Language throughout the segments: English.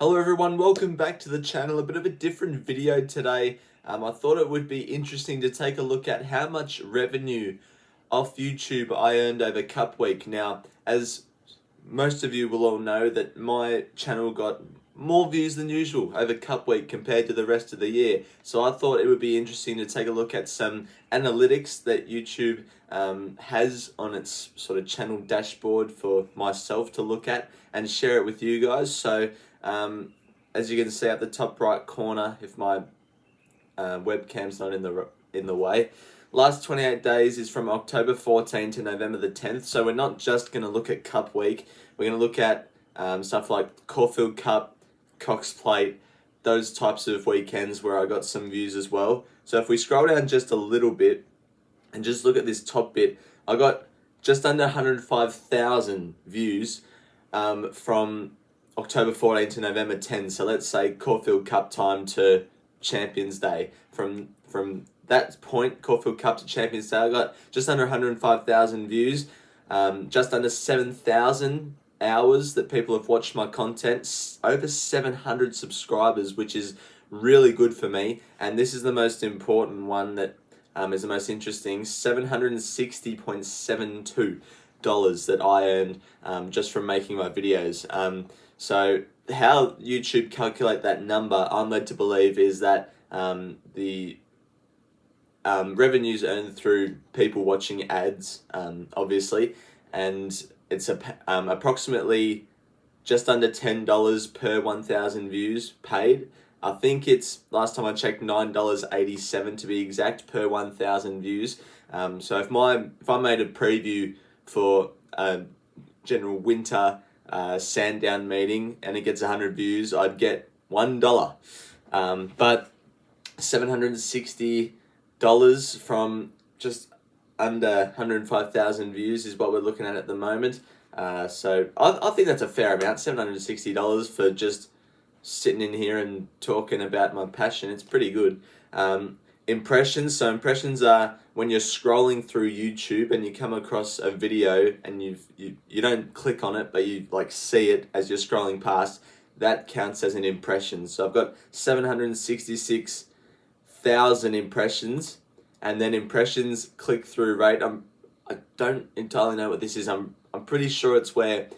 Hello everyone, welcome back to the channel. A bit of a different video today. I thought it would be interesting to take a look at how much revenue off YouTube I earned over Cup Week. Now, as most of you will all know, that my channel got more views than usual over Cup Week compared to the rest of the year. So I thought it would be interesting to take a look at some analytics that YouTube has on its sort of channel dashboard for myself to look at and share it with you guys. So as you can see at the top right corner, if my webcam's not in the way, last 28 days is from October 14 to November the 10th. So we're not just going to look at Cup Week. We're going to look at stuff like Caulfield Cup, Cox Plate, those types of weekends where I got some views as well. So if we scroll down just a little bit and just look at this top bit, I got just under 105,000 views from October 14 to November 10. So let's say Caulfield Cup time to Champions Day. From that point, Caulfield Cup to Champions Day, I got just under 105,000 views, just under 7,000 hours that people have watched my content, over 700 subscribers, which is really good for me. And this is the most important one that is the most interesting, $760.72 that I earned just from making my videos. So how YouTube calculate that number, I'm led to believe, is that the revenues earned through people watching ads, obviously, and it's approximately just under $10 per 1,000 views paid. I think it's, last time I checked, $9.87 to be exact per 1,000 views. So if I made a preview for a general winter Sandown meeting and it gets 100 views, I'd get $1. But $760 from just under 105,000 views is what we're looking at the moment. So I think that's a fair amount, $760 for just sitting in here and talking about my passion. It's pretty good. Impressions. So impressions are when you're scrolling through YouTube and you come across a video and you don't click on it, but you like see it as you're scrolling past. That counts as an impression. So I've got 766,000 impressions, and then impressions click through rate. I don't entirely know what this is. I'm pretty sure it's where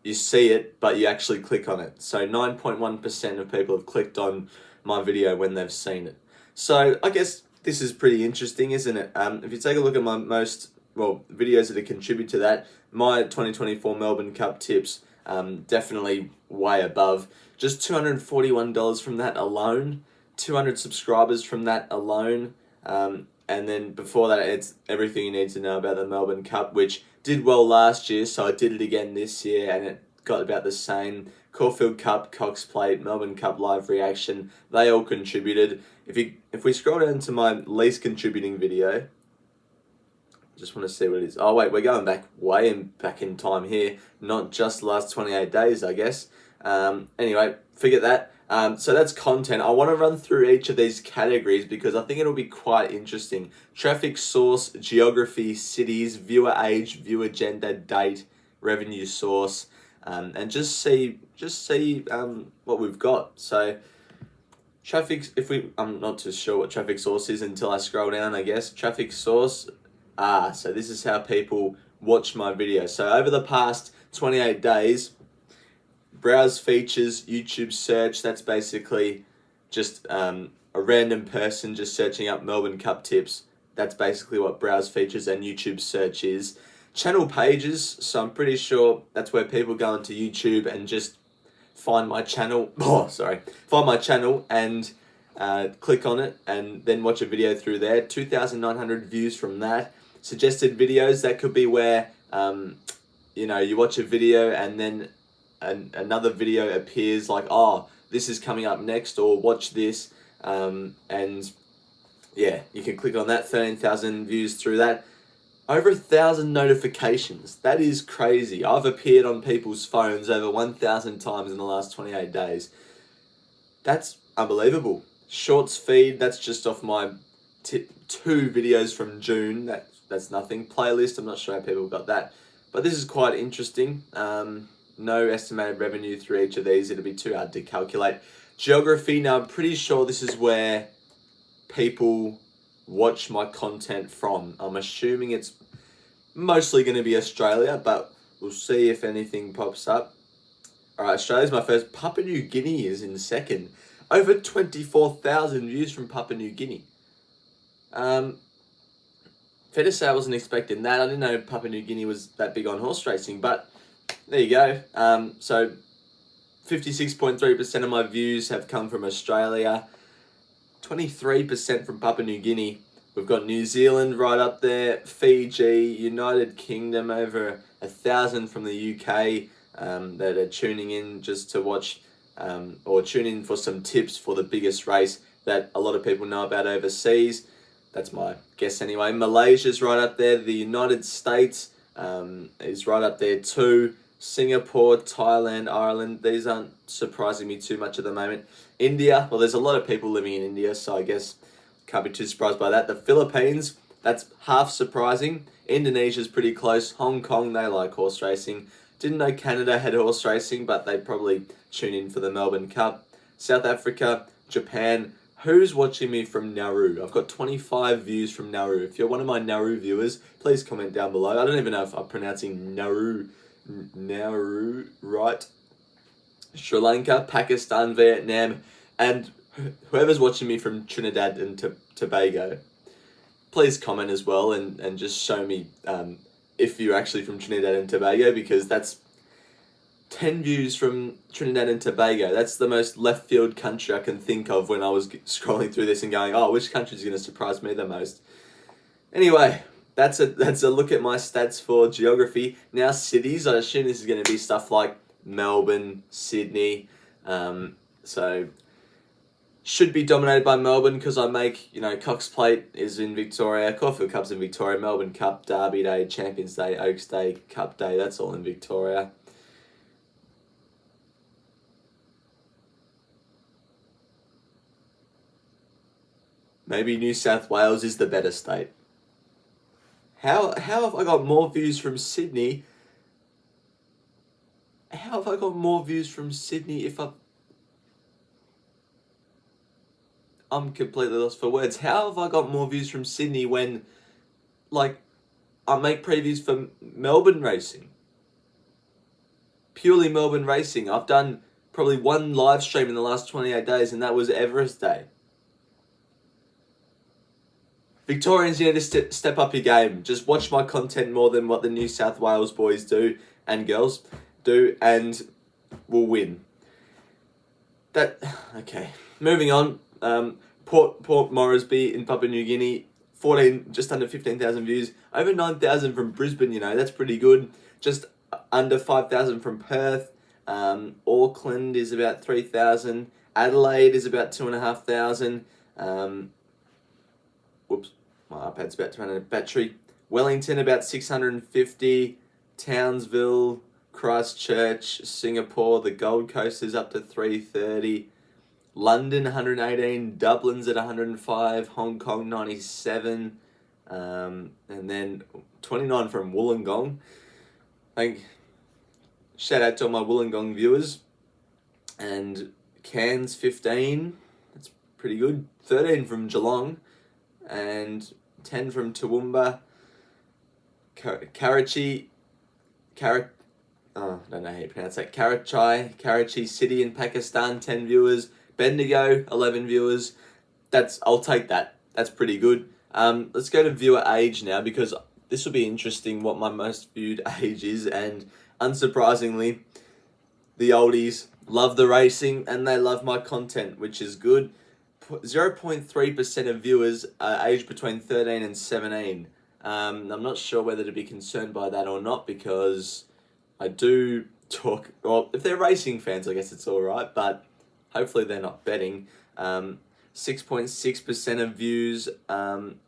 you see it, but you actually click on it. So 9.1% of people have clicked on my video when they've seen it. So I guess this is pretty interesting, isn't it? If you take a look at my videos that contribute to that, my 2024 Melbourne Cup tips, definitely way above. Just $241 from that alone, 200 subscribers from that alone, and then before that, it's everything you need to know about the Melbourne Cup, which did well last year, so I did it again this year, and it got about the same. Caulfield Cup, Cox Plate, Melbourne Cup live reaction, they all contributed. If we scroll down to my least contributing video, just want to see what it is. Oh wait, we're going back back in time here, not just the last 28 days, I guess. Anyway, forget that. So that's content. I want to run through each of these categories because I think it'll be quite interesting. Traffic source, geography, cities, viewer age, viewer gender, date, revenue source, and just see what we've got. So traffic, I'm not too sure what traffic source is until I scroll down, I guess. Traffic source, so this is how people watch my video. So over the past 28 days, browse features, YouTube search, that's basically just a random person just searching up Melbourne Cup tips. That's basically what browse features and YouTube search is. Channel pages, so I'm pretty sure that's where people go into YouTube and just find my channel, find my channel and click on it and then watch a video through there. 2,900 views from that. Suggested videos, that could be where, you watch a video and then another video appears like, oh, this is coming up next, or watch this, and yeah, you can click on that. 13,000 views through that. Over 1,000 notifications. That is crazy. I've appeared on people's phones over 1,000 times in the last 28 days. That's unbelievable. Shorts feed, that's just off my 2 videos from June. That's nothing. Playlist, I'm not sure how people got that. But this is quite interesting. no estimated revenue through each of these. It'll be too hard to calculate. Geography, now I'm pretty sure this is where people watch my content from. I'm assuming it's mostly going to be Australia, but we'll see if anything pops up. Alright, Australia's my first. Papua New Guinea is in second. Over 24,000 views from Papua New Guinea. Fair to say I wasn't expecting that. I didn't know Papua New Guinea was that big on horse racing, but there you go. So 56.3% of my views have come from Australia, 23% from Papua New Guinea. We've got New Zealand right up there, Fiji, United Kingdom, over 1,000 from the UK that are tuning in just to watch or tune in for some tips for the biggest race that a lot of people know about overseas. That's my guess anyway. Malaysia's right up there. The United States is right up there too. Singapore, Thailand, Ireland, these aren't surprising me too much at the moment. India, well, there's a lot of people living in India, so I guess can't be too surprised by that. The Philippines, that's half surprising. Indonesia's pretty close. Hong Kong, they like horse racing. Didn't know Canada had horse racing, but they probably tune in for the Melbourne Cup. South Africa, Japan. Who's watching me from Nauru? I've got 25 views from Nauru. If you're one of my Nauru viewers, please comment down below. I don't even know if I'm pronouncing Nauru right. Sri Lanka, Pakistan, Vietnam, and whoever's watching me from Trinidad and Tobago, please comment as well and just show me if you're actually from Trinidad and Tobago, because that's 10 views from Trinidad and Tobago. That's the most left field country I can think of when I was scrolling through this and going, oh, which country is going to surprise me the most? Anyway, that's a look at my stats for geography. Now cities, I assume this is going to be stuff like Melbourne, Sydney. So should be dominated by Melbourne because I make, Cox Plate is in Victoria, Caulfield Cup's in Victoria, Melbourne Cup, Derby Day, Champions Day, Oaks Day, Cup Day, that's all in Victoria. Maybe New South Wales is the better state. How have I got more views from Sydney? How have I got more views from Sydney if I'm completely lost for words. How have I got more views from Sydney when, I make previews for Melbourne racing? Purely Melbourne racing. I've done probably one live stream in the last 28 days, and that was Everest Day. Victorians, you need to step up your game. Just watch my content more than what the New South Wales boys do and girls do, and we'll win. Okay. Moving on. Port Moresby in Papua New Guinea, just under 15,000 views. Over 9,000 from Brisbane. That's pretty good. Just under 5,000 from Perth. Auckland is about 3,000. Adelaide is about 2,500. Whoops. My iPad's about to run out of battery. Wellington about 650. Townsville, Christchurch, Singapore, the Gold Coast is up to 330. London 118. Dublin's at 105. Hong Kong 97. And then 29 from Wollongong. Shout out to all my Wollongong viewers. And Cairns 15. That's pretty good. 13 from Geelong. And 10 from Toowoomba, Karachi, I don't know how you pronounce that, Karachi City in Pakistan, 10 viewers, Bendigo, 11 viewers. I'll take that. That's pretty good. Let's go to viewer age now, because this will be interesting what my most viewed age is, and unsurprisingly, the oldies love the racing and they love my content, which is good. 0.3% of viewers are aged between 13 and 17. I'm not sure whether to be concerned by that or not, because I do talk, well, if they're racing fans, I guess it's all right, but hopefully they're not betting. 6.6% of views from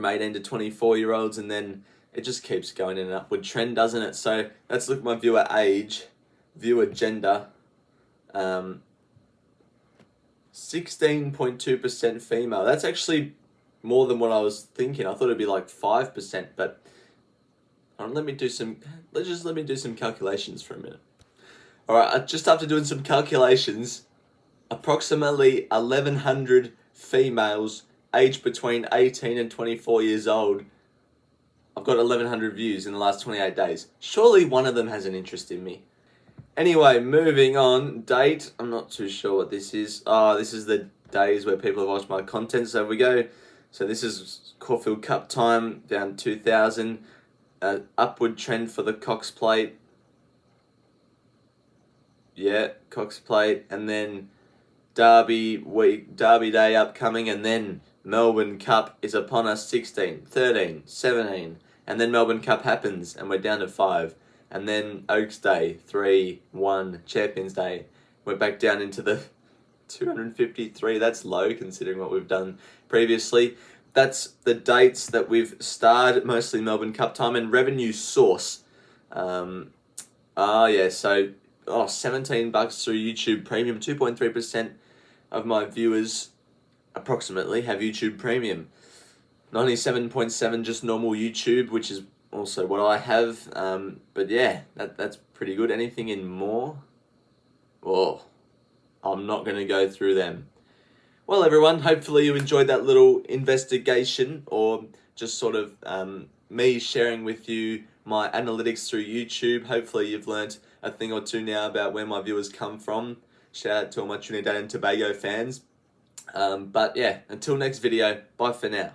18 to 24-year-olds, and then it just keeps going in an upward trend, doesn't it? So let's look at my viewer age, viewer gender. 16.2% female. That's actually more than what I was thinking. I thought it'd be like 5%, but let me do some calculations for a minute. Alright, just after doing some calculations, approximately 1,100 females aged between 18 and 24 years old. I've got 1,100 views in the last 28 days. Surely one of them has an interest in me. Anyway, moving on. Date. I'm not too sure what this is. This is the days where people have watched my content. So we go. So this is Caulfield Cup time, down 2,000. Upward trend for the Cox Plate. Yeah, Cox Plate. And then Derby Day upcoming. And then Melbourne Cup is upon us. 16, 13, 17. And then Melbourne Cup happens and we're down to 5. And then Oaks Day, 3, 1, Champions Day. We're back down into the 253. That's low considering what we've done previously. That's the dates that we've starred, mostly Melbourne Cup time. And revenue source. So $17 through YouTube Premium. 2.3% of my viewers approximately have YouTube Premium. 97.7 just normal YouTube, which is also what I have. But yeah, that's pretty good. Anything in more? Oh, I'm not going to go through them. Well, everyone, hopefully you enjoyed that little investigation, or just sort of me sharing with you my analytics through YouTube. Hopefully you've learnt a thing or two now about where my viewers come from. Shout out to all my Trinidad and Tobago fans. But yeah, until next video, bye for now.